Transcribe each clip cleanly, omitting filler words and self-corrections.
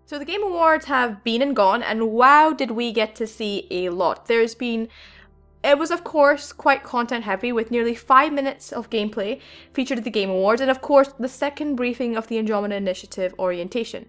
So the Game Awards have been and gone, and wow, did we get to see a lot. It was of course quite content heavy, with nearly 5 minutes of gameplay featured at the Game Awards, and of course the second briefing of the Andromeda Initiative orientation.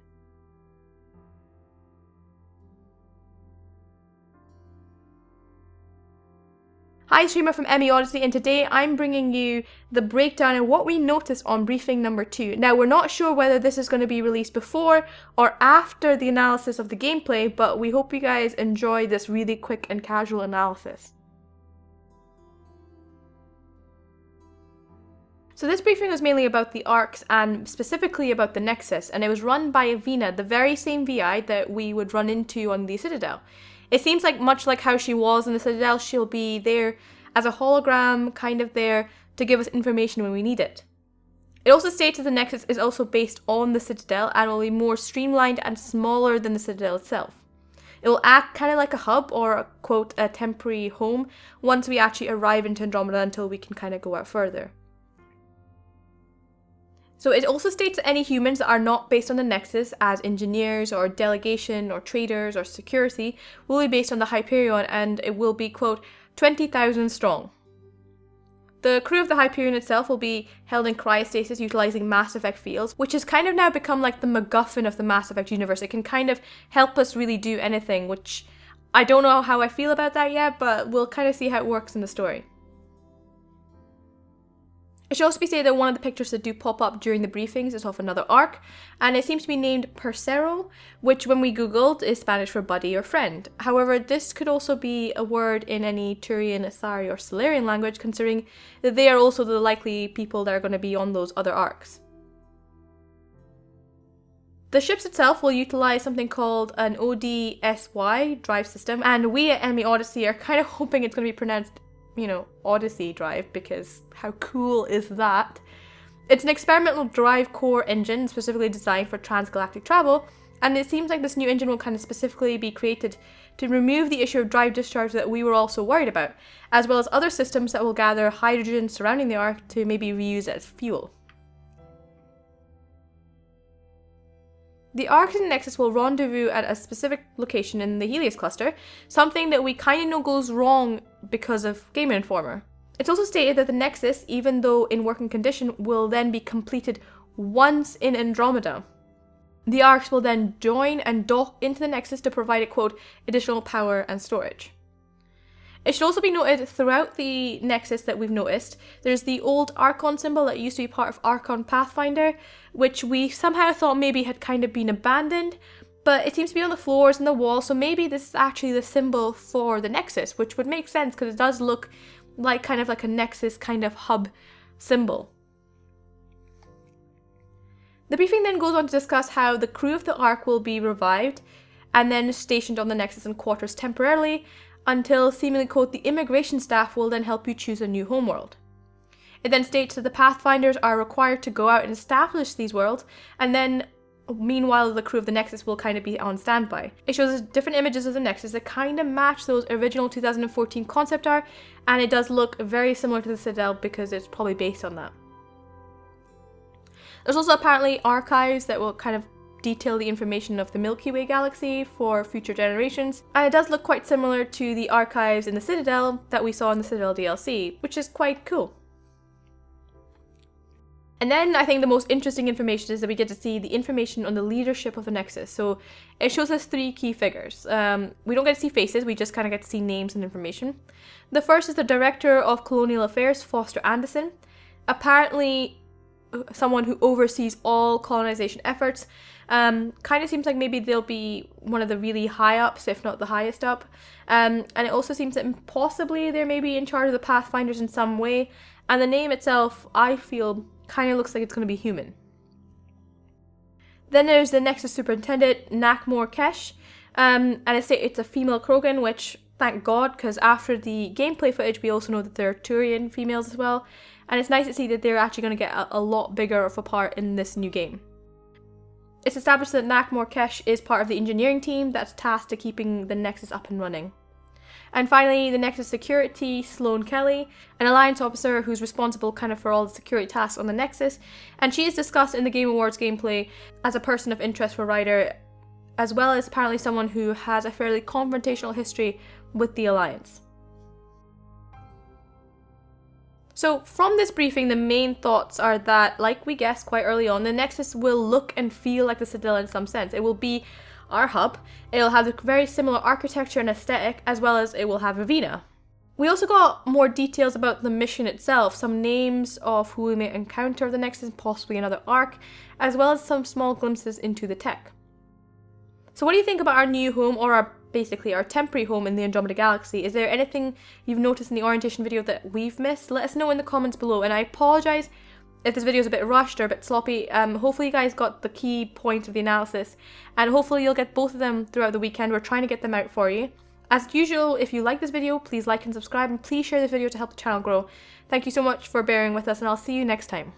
Hi, it's Rima from MEOdyssey, and today I'm bringing you the breakdown of what we noticed on briefing number 2. Now, we're not sure whether this is going to be released before or after the analysis of the gameplay, but we hope you guys enjoy this really quick and casual analysis. So this briefing was mainly about the arcs and specifically about the Nexus, and it was run by Avina, the very same VI that we would run into on the Citadel. It seems like much like how she was in the Citadel, she'll be there as a hologram, kind of there to give us information when we need it. It also states that the Nexus is also based on the Citadel and will be more streamlined and smaller than the Citadel itself. It will act kind of like a hub or, quote, a temporary home once we actually arrive into Andromeda until we can kind of go out further. So it also states that any humans that are not based on the Nexus as engineers or delegation or traders or security will be based on the Hyperion, and it will be, quote, 20,000 strong. The crew of the Hyperion itself will be held in cryostasis utilizing Mass Effect fields, which has kind of now become like the MacGuffin of the Mass Effect universe. It can kind of help us really do anything, which I don't know how I feel about that yet, but we'll kind of see how it works in the story. It should also be stated that one of the pictures that do pop up during the briefings is of another arc, and it seems to be named Percero, which when we googled is Spanish for buddy or friend. However, this could also be a word in any Turian, Asari or Solarian language, considering that they are also the likely people that are going to be on those other arcs. The ships itself will utilize something called an ODSY drive system, and we at MEOdyssey are kind of hoping it's going to be pronounced Odyssey drive, because how cool is that? It's an experimental drive core engine specifically designed for transgalactic travel, and it seems like this new engine will kind of specifically be created to remove the issue of drive discharge that we were also worried about, as well as other systems that will gather hydrogen surrounding the arc to maybe reuse it as fuel. The Arc and Nexus will rendezvous at a specific location in the Helios cluster, something that we kind of know goes wrong because of Game Informer. It's also stated that the Nexus, even though in working condition, will then be completed once in Andromeda. The Arcs will then join and dock into the Nexus to provide it, quote, additional power and storage. It should also be noted throughout the Nexus that we've noticed, there's the old Archon symbol that used to be part of Archon Pathfinder, which we somehow thought maybe had kind of been abandoned, but it seems to be on the floors and the walls, so maybe this is actually the symbol for the Nexus, which would make sense because it does look like kind of like a Nexus kind of hub symbol. The briefing then goes on to discuss how the crew of the Ark will be revived and then stationed on the Nexus in quarters temporarily, until seemingly, quote, the immigration staff will then help you choose a new homeworld. It then states that the Pathfinders are required to go out and establish these worlds, and then meanwhile the crew of the Nexus will kind of be on standby. It shows us different images of the Nexus that kind of match those original 2014 concept art, and it does look very similar to the Citadel because it's probably based on that. There's also apparently archives that will kind of detail the information of the Milky Way galaxy for future generations, and it does look quite similar to the archives in the Citadel that we saw in the Citadel DLC, which is quite cool. And then I think the most interesting information is that we get to see the information on the leadership of the Nexus. So it shows us 3 key figures. We don't get to see faces, we just kind of get to see names and information. The first is the Director of Colonial Affairs, Foster Anderson. Apparently someone who oversees all colonization efforts. Kind of seems like maybe they'll be one of the really high ups, if not the highest up. And it also seems that possibly they're maybe in charge of the Pathfinders in some way. And the name itself, I feel, kind of looks like it's going to be human. Then there's the Nexus Superintendent, Nakmor Kesh. And it's a female Krogan, which, thank God, because after the gameplay footage, we also know that there are Turian females as well. And it's nice to see that they're actually going to get a lot bigger of a part in this new game. It's established that Nakmor Kesh is part of the engineering team that's tasked to keeping the Nexus up and running. And finally, the Nexus Security, Sloane Kelly, an Alliance officer who's responsible kind of for all the security tasks on the Nexus, and she is discussed in the Game Awards gameplay as a person of interest for Ryder, as well as apparently someone who has a fairly confrontational history with the Alliance. So from this briefing, the main thoughts are that, like we guessed quite early on, the Nexus will look and feel like the Citadel in some sense. It will be our hub, it'll have a very similar architecture and aesthetic, as well as it will have Ravina. We also got more details about the mission itself, some names of who we may encounter the Nexus, possibly another arc, as well as some small glimpses into the tech. So what do you think about our new home, or basically our temporary home in the Andromeda Galaxy? Is there anything you've noticed in the orientation video that we've missed? Let us know in the comments below, and I apologise if this video is a bit rushed or a bit sloppy. Hopefully you guys got the key points of the analysis, and hopefully you'll get both of them throughout the weekend. We're trying to get them out for you. As usual, if you like this video, please like and subscribe, and please share this video to help the channel grow. Thank you so much for bearing with us, and I'll see you next time.